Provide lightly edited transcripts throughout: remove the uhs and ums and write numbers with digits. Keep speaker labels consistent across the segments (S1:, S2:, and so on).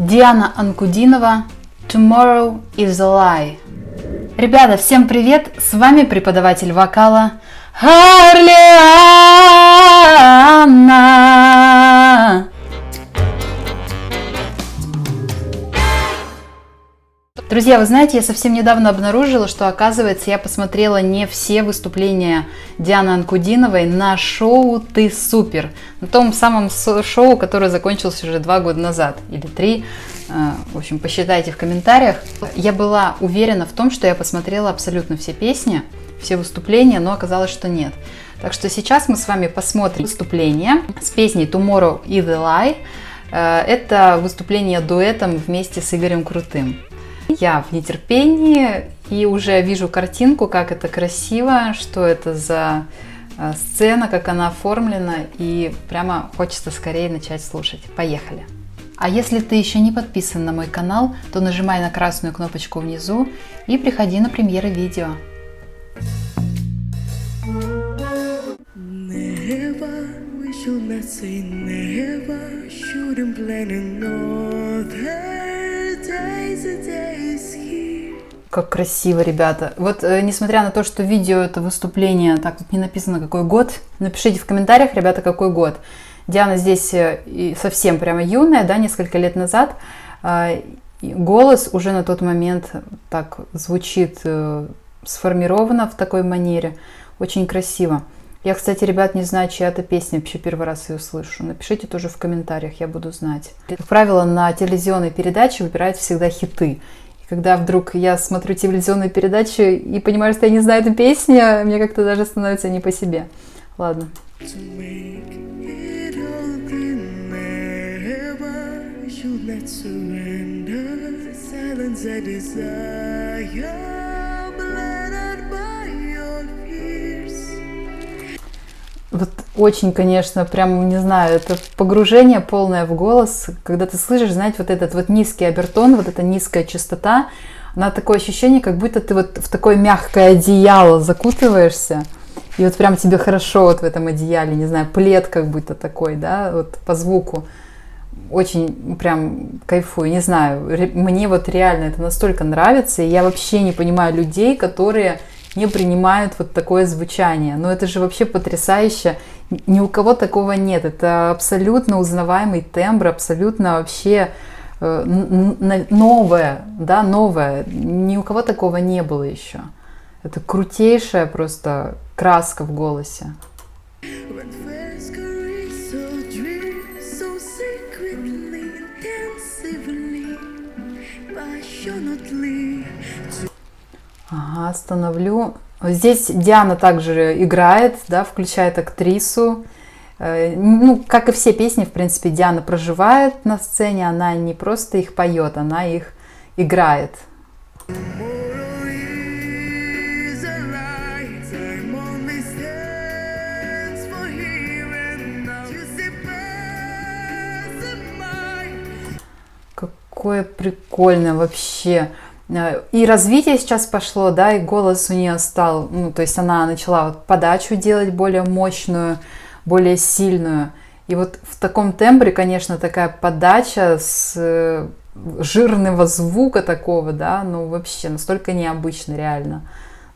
S1: Диана Анкудинова «Tomorrow is a Lie». Ребята, всем привет! С вами преподаватель вокала Орлеанна. Друзья, вы знаете, я совсем недавно обнаружила, что, оказывается, я посмотрела не все выступления Дианы Анкудиновой на шоу «Ты супер», на том самом шоу, которое закончилось уже 2 года назад, или 3, в общем, посчитайте в комментариях. Я была уверена в том, что я посмотрела абсолютно все песни, все выступления, но оказалось, что нет. Так что сейчас мы с вами посмотрим выступление с песней «Tomorrow is a Lie». Это выступление дуэтом вместе с Игорем Крутым. Я в нетерпении и уже вижу картинку, как это красиво, что это за сцена, как она оформлена, и прямо хочется скорее начать слушать. Поехали! А если ты еще не подписан на мой канал, то нажимай на красную кнопочку внизу и приходи на премьеры видео. Как красиво, ребята. Вот, несмотря на то, что видео это выступление, так тут не написано какой год, напишите в комментариях, ребята, какой год. Диана здесь совсем прямо юная, да, несколько лет назад. Голос уже на тот момент так звучит сформировано в такой манере. Очень красиво. Я, кстати, ребят, не знаю, чья это песня, вообще первый раз ее слышу. Напишите тоже в комментариях, я буду знать. Как правило, на телевизионной передаче выбирают всегда хиты. И когда вдруг я смотрю телевизионную передачу и понимаю, что я не знаю эту песню, мне как-то даже становится не по себе. Ладно. Вот очень, конечно, прям, не знаю, это погружение полное в голос, когда ты слышишь, знаете, вот этот вот низкий обертон, вот эта низкая частота, она такое ощущение, как будто ты вот в такое мягкое одеяло закутываешься, и вот прям тебе хорошо вот в этом одеяле, не знаю, плед как будто такой, да, вот по звуку. Очень прям кайфую, не знаю, мне вот реально это настолько нравится, и я вообще не понимаю людей, которые не принимают вот такое звучание. Но это же вообще потрясающе. Ни у кого такого нет. Это абсолютно узнаваемый тембр, абсолютно вообще новое, да, новое. Ни у кого такого не было еще. Это крутейшая просто краска в голосе. Ага, остановлю. Здесь Диана также играет, да, включает актрису. Ну, как и все песни, в принципе, Диана проживает на сцене. Она не просто их поет, она их играет. Какое прикольное вообще. И развитие сейчас пошло, да, и голос у нее стал, ну, то есть она начала вот подачу делать более мощную, более сильную. И вот в таком тембре, конечно, такая подача с жирного звука такого, да, ну, вообще настолько необычно, реально.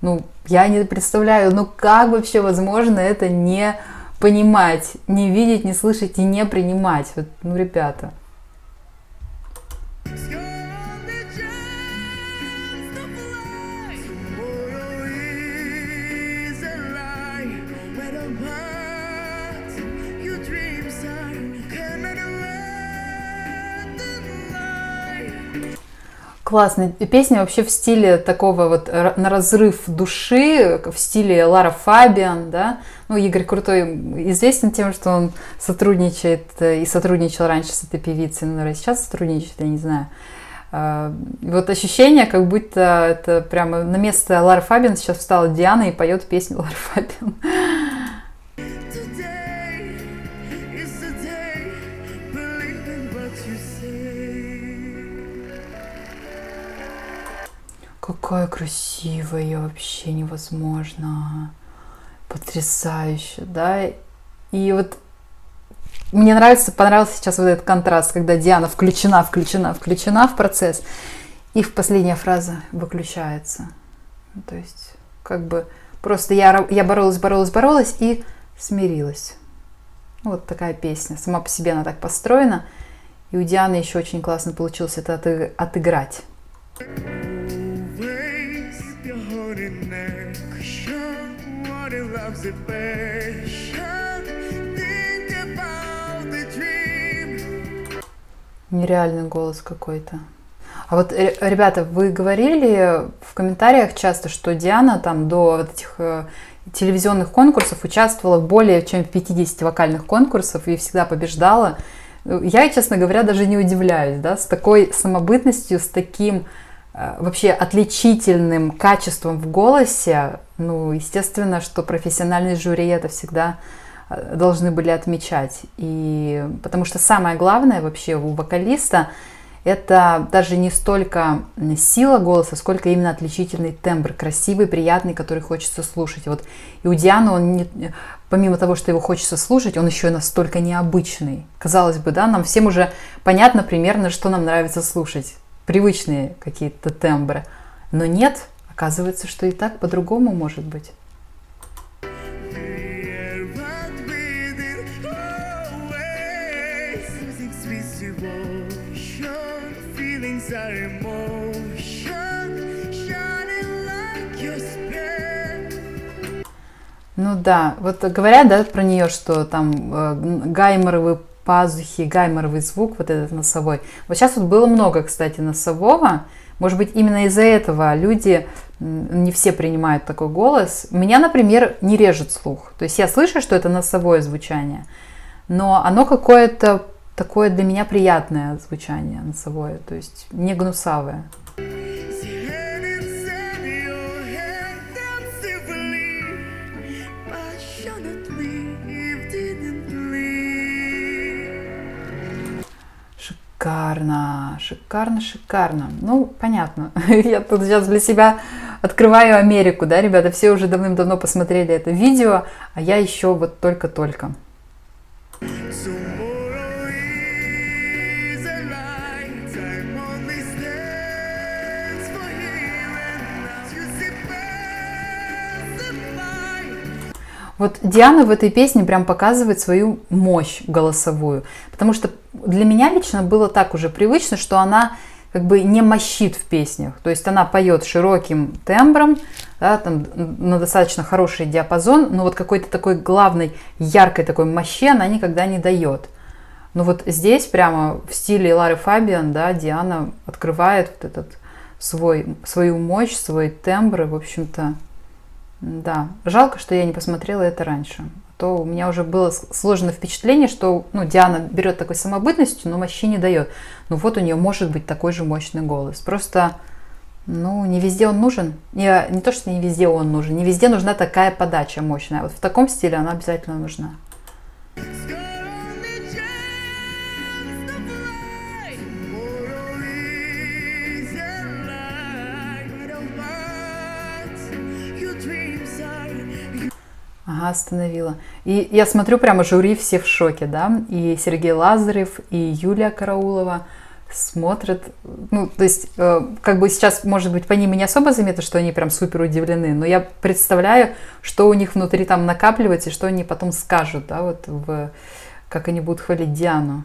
S1: Ну, я не представляю, ну, как вообще возможно это не понимать, не видеть, не слышать и не принимать. Вот, ну, ребята. Классная песня вообще в стиле такого вот на разрыв души, в стиле Лара Фабиан, да. Ну, Игорь Крутой известен тем, что он сотрудничает и сотрудничал раньше с этой певицей, ну, наверное, сейчас сотрудничает, я не знаю. Вот ощущение, как будто это прямо на место Лары Фабиан сейчас встала Диана и поет песню Лары Фабиан. Какая красивая, вообще невозможно. Потрясающе, да? И вот мне понравился сейчас вот этот контраст, когда Диана включена в процесс, и в последняя фраза выключается. То есть, как бы, просто я боролась и смирилась. Вот такая песня. Сама по себе она так построена. И у Дианы еще очень классно получилось это отыграть. Нереальный голос какой-то. А вот, ребята, вы говорили в комментариях часто, что Диана там до вот этих телевизионных конкурсов участвовала в более чем 50 вокальных конкурсов и всегда побеждала. Я, честно говоря, даже не удивляюсь, да, с такой самобытностью, с таким вообще отличительным качеством в голосе. Ну, естественно, что профессиональные жюри это всегда должны были отмечать. И потому что самое главное вообще у вокалиста это даже не столько сила голоса, сколько именно отличительный тембр, красивый, приятный, который хочется слушать. Вот и у Дианы он, помимо того, что его хочется слушать, он еще и настолько необычный. Казалось бы, да, нам всем уже понятно примерно, что нам нравится слушать. Привычные какие-то тембры. Но нет, оказывается, что и так по-другому может быть. Ну да, вот говорят, да, про нее, что там гайморовые пазухи, гайморовый звук, вот этот носовой. Вот сейчас вот было много, кстати, носового. Может быть, именно из-за этого люди не все принимают такой голос. Меня, например, не режет слух. То есть я слышу, что это носовое звучание, но оно какое-то такое для меня приятное звучание носовое, то есть не гнусавое. Шикарно, шикарно, шикарно. Ну, понятно. Я тут сейчас для себя открываю Америку, да, ребята? Все уже давным-давно посмотрели это видео, а я еще вот только-только. Вот Диана в этой песне прям показывает свою мощь голосовую, потому что для меня лично было так уже привычно, что она как бы не мощит в песнях, то есть она поет широким тембром, да, там, на достаточно хороший диапазон, но вот какой-то такой главной яркой такой мощи она никогда не дает. Но вот здесь прямо в стиле Лары Фабиан, да, Диана открывает вот этот свою мощь, свой тембр, и, в общем-то, да, жалко, что я не посмотрела это раньше. А то у меня уже было сложное впечатление, что Диана берет такой самобытностью, но мощи не дает. Ну вот у нее может быть такой же мощный голос. Просто, не везде он нужен. Не то, что не везде он нужен, не везде нужна такая подача мощная. Вот в таком стиле она обязательно нужна. Ага, остановила. И я смотрю, прямо жюри все в шоке, да, и Сергей Лазарев, и Юлия Караулова смотрят, то есть, как бы сейчас, может быть, по ним и не особо заметно, что они прям супер удивлены, но я представляю, что у них внутри там накапливается, и что они потом скажут, да, вот, как они будут хвалить Диану.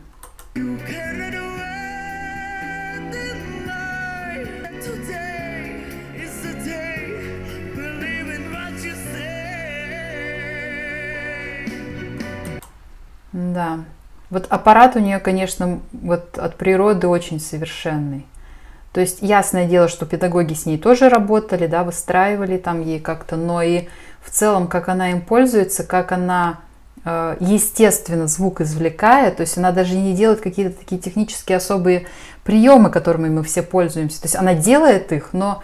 S1: Да, вот аппарат у нее, конечно, вот от природы очень совершенный. То есть ясное дело, что педагоги с ней тоже работали, да, выстраивали там ей как-то, но и в целом, как она им пользуется, как она естественно звук извлекает, то есть она даже не делает какие-то такие технические особые приемы, которыми мы все пользуемся. То есть она делает их, но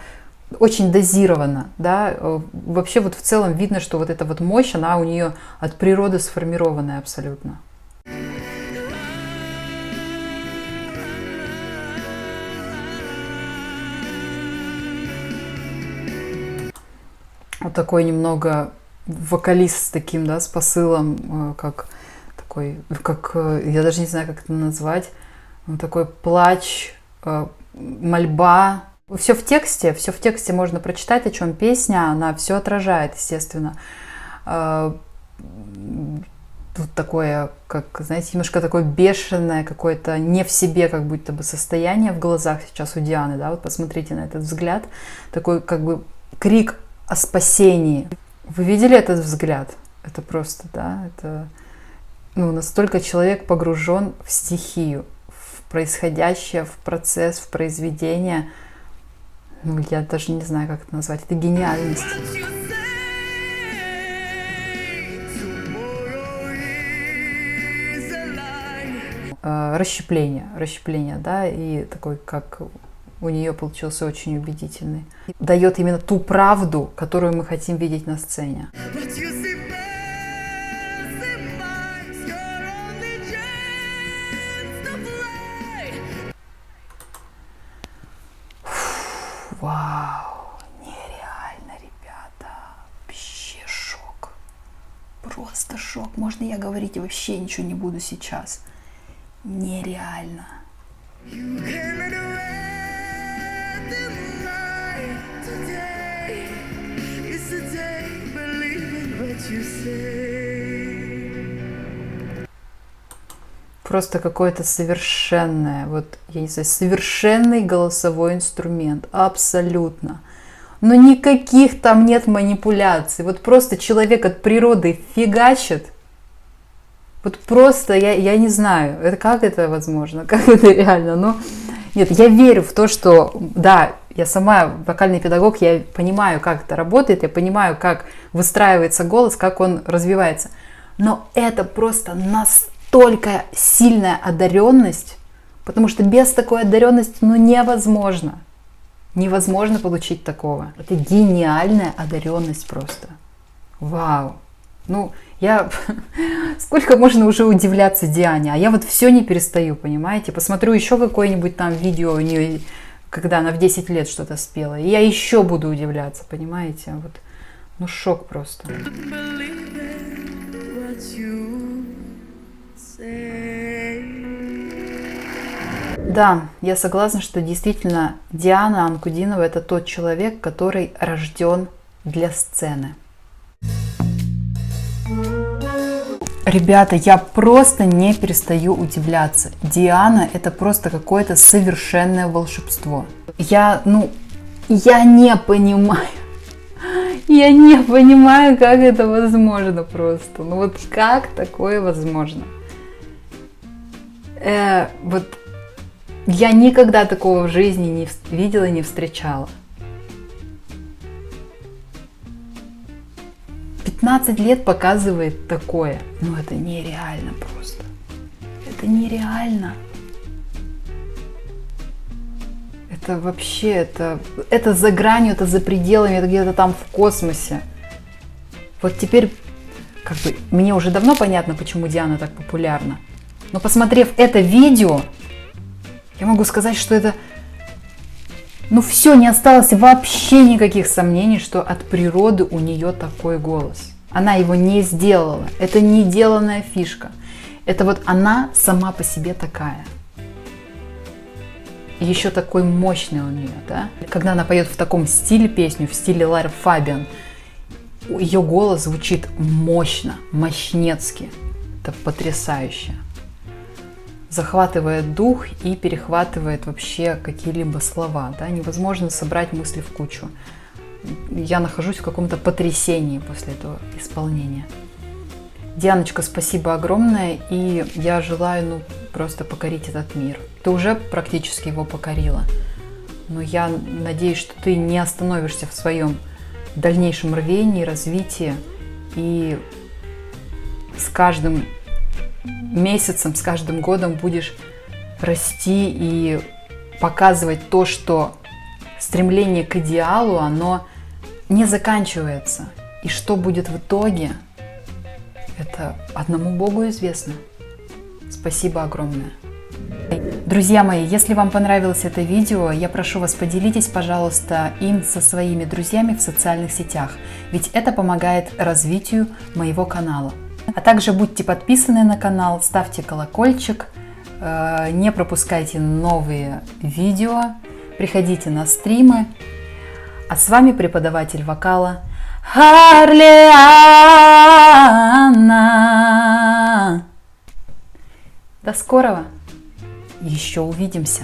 S1: очень дозированно, да, вообще вот в целом видно, что вот эта вот мощь, она у нее от природы сформированная абсолютно. Вот такой немного вокалист с таким, да, с посылом, как такой, как, я даже не знаю, как это назвать, такой плач, мольба. Все в тексте можно прочитать, о чем песня, она все отражает, естественно. Тут такое, как, знаете, немножко такое бешеное, какое-то не в себе, как будто бы состояние в глазах сейчас у Дианы, да, вот посмотрите на этот взгляд, такой как бы крик о спасении. Вы видели этот взгляд? Это просто, да, это, ну, настолько человек погружен в стихию, в происходящее, в процесс, в произведение. Ну, я даже не знаю, как это назвать. Это гениальность. Расщепление, да, и такой, как у нее получился очень убедительный. Дает именно ту правду, которую мы хотим видеть на сцене. Вау, нереально, ребята, вообще шок, просто шок. Можно я говорить вообще ничего не буду сейчас? Нереально. Просто какое-то совершенное, вот, я не знаю, совершенный голосовой инструмент, абсолютно. Но никаких там нет манипуляций, вот просто человек от природы фигачит. Вот просто, я не знаю, это, как это возможно, как это реально, но нет, я верю в то, что, да, я сама вокальный педагог, я понимаю, как это работает, я понимаю, как выстраивается голос, как он развивается, но это просто настолько сильная одаренность, потому что без такой одаренности, ну, невозможно получить такого. Это гениальная одаренность просто. Вау. Ну, сколько можно уже удивляться Диане, а я вот все не перестаю, понимаете? Посмотрю еще какое-нибудь там видео у нее, когда она в 10 лет что-то спела, и я еще буду удивляться, понимаете? Вот, ну, шок просто. Да, я согласна, что действительно Диана Анкудинова — это тот человек, который рожден для сцены. Ребята, я просто не перестаю удивляться. Диана — это просто какое-то совершенное волшебство. Я не понимаю. Я не понимаю, как это возможно просто. Ну вот как такое возможно? Вот я никогда такого в жизни не видела, не встречала. 15 лет показывает такое. Ну это нереально просто. Это нереально. Это вообще, это за гранью, это за пределами, это где-то там в космосе. Вот теперь, как бы, мне уже давно понятно, почему Диана так популярна. Но посмотрев это видео, я могу сказать, что это, ну все, не осталось вообще никаких сомнений, что от природы у нее такой голос. Она его не сделала. Это не деланная фишка. Это вот она сама по себе такая. И еще такой мощный у нее, да? Когда она поет в таком стиле песню, в стиле Лары Фабиан, ее голос звучит мощно, мощнецки. Это потрясающе. Захватывает дух и перехватывает вообще какие-либо слова. Да? Невозможно собрать мысли в кучу. Я нахожусь в каком-то потрясении после этого исполнения. Дианочка, спасибо огромное, и я желаю, просто покорить этот мир. Ты уже практически его покорила, но я надеюсь, что ты не остановишься в своем дальнейшем рвении, развитии, и с каждым месяцем, с каждым годом будешь расти и показывать то, что стремление к идеалу, оно не заканчивается. И что будет в итоге, это одному Богу известно. Спасибо огромное. Друзья мои, если вам понравилось это видео, я прошу вас, поделитесь, пожалуйста, им со своими друзьями в социальных сетях, ведь это помогает развитию моего канала. А также будьте подписаны на канал, ставьте колокольчик, не пропускайте новые видео, приходите на стримы. А с вами преподаватель вокала Орлеана. До скорого! Еще увидимся!